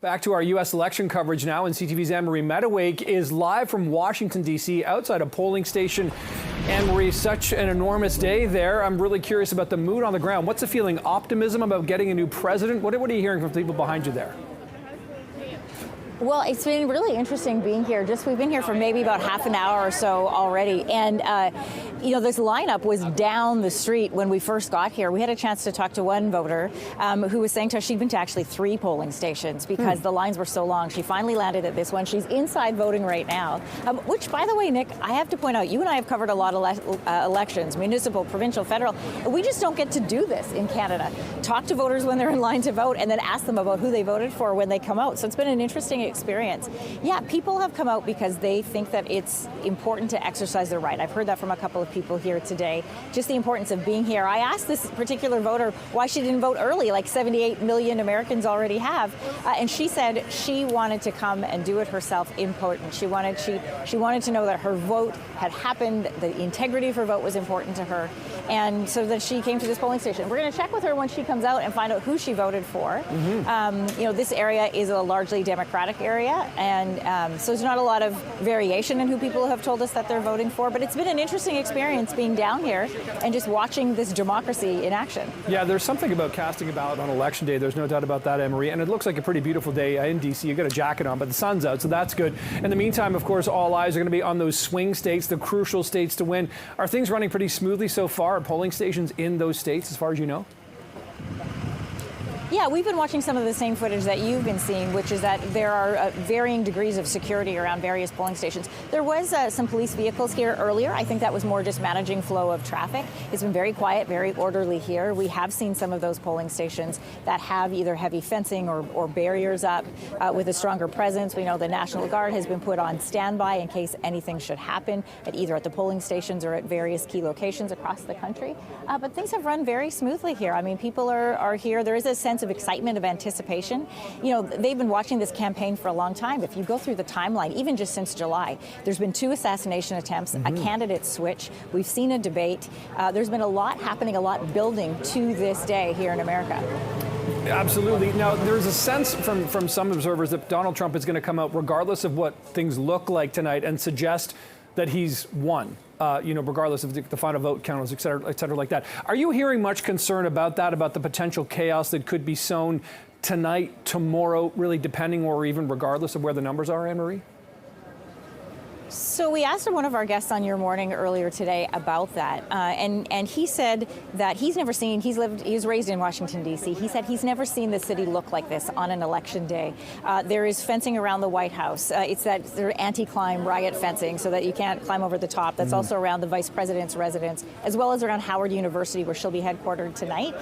Back to our U.S. election coverage now, and CTV's Anne-Marie Mediwake is live from Washington, D.C., outside a polling station. Anne-Marie, such an enormous day there. I'm really curious about the mood on the ground. What's the feeling? Optimism about getting a new president? What are you hearing from people behind you there? Well, it's been really interesting being here. We've been here for maybe about half an hour or so already. And, this lineup was down the street when we first got here. We had a chance to talk to one voter who was saying to us she'd been to actually 3 polling stations because the lines were so long. She finally landed at this one. She's inside voting right now, which, by the way, Nick, I have to point out, you and I have covered a lot of elections, municipal, provincial, federal. We just don't get to do this in Canada. Talk to voters when they're in line to vote and then ask them about who they voted for when they come out. So it's been an interesting experience. Yeah, people have come out because they think that it's important to exercise their right. I've heard that from a couple of people here today, just the importance of being here. I asked this particular voter why she didn't vote early, like 78 million Americans already have, and she said she wanted to come and do it herself important. She wanted to know that her vote had happened, the integrity of her vote was important to her, and so that she came to this polling station. We're going to check with her when she comes out and find out who she voted for. This area is a largely Democratic area, and so there's not a lot of variation in who people have told us that they're voting for, but it's been an interesting experience being down here and just watching this democracy in action. Yeah, there's something about casting a ballot on Election Day. There's no doubt about that, Anne-Marie, and it looks like a pretty beautiful day in D.C. You got a jacket on, but the sun's out, so that's good. In the meantime, of course, all eyes are going to be on those swing states, the crucial states to win. Are things running pretty smoothly so far at polling stations in those states, as far as you know? Yeah, we've been watching some of the same footage that you've been seeing, which is that there are varying degrees of security around various polling stations. There was some police vehicles here earlier. I think that was more just managing flow of traffic. It's been very quiet, very orderly here. We have seen some of those polling stations that have either heavy fencing or barriers up with a stronger presence. We know the National Guard has been put on standby in case anything should happen either at the polling stations or at various key locations across the country. But things have run very smoothly here. I mean, people are here. There is a sense of excitement, of anticipation. They've been watching this campaign for a long time. If you go through the timeline, even just since July, there's been 2 assassination attempts, a candidate switch. We've seen a debate. There's been a lot happening, a lot building to this day here in America. Absolutely. Now, there's a sense from some observers that Donald Trump is going to come out regardless of what things look like tonight and suggest that he's won, regardless of the final vote count, et cetera like that. Are you hearing much concern about that, about the potential chaos that could be sown tonight, tomorrow, really depending or even regardless of where the numbers are, Anne-Marie? So we asked one of our guests on Your Morning earlier today about that, and he said that he's never seen, he was raised in Washington, D.C., he said he's never seen the city look like this on an election day. There is fencing around the White House. It's that anti-climb riot fencing so that you can't climb over the top. That's also around the Vice President's residence, as well as around Howard University, where she'll be headquartered tonight.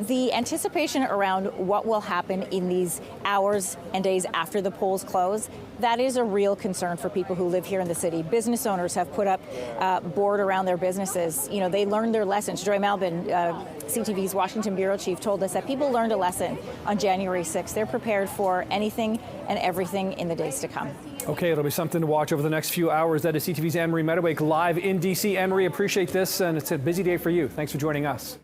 The anticipation around what will happen in these hours and days after the polls close, that is a real concern for people who live here in the city. Business owners have put up board around their businesses. They learned their lessons. Joy Malbin, CTV's Washington bureau chief, told us that people learned a lesson on January 6th. They're prepared for anything and everything in the days to come. Okay, it'll be something to watch over the next few hours. That is CTV's Anne-Marie Mediwake live in D.C. Anne-Marie, appreciate this, and it's a busy day for you. Thanks for joining us.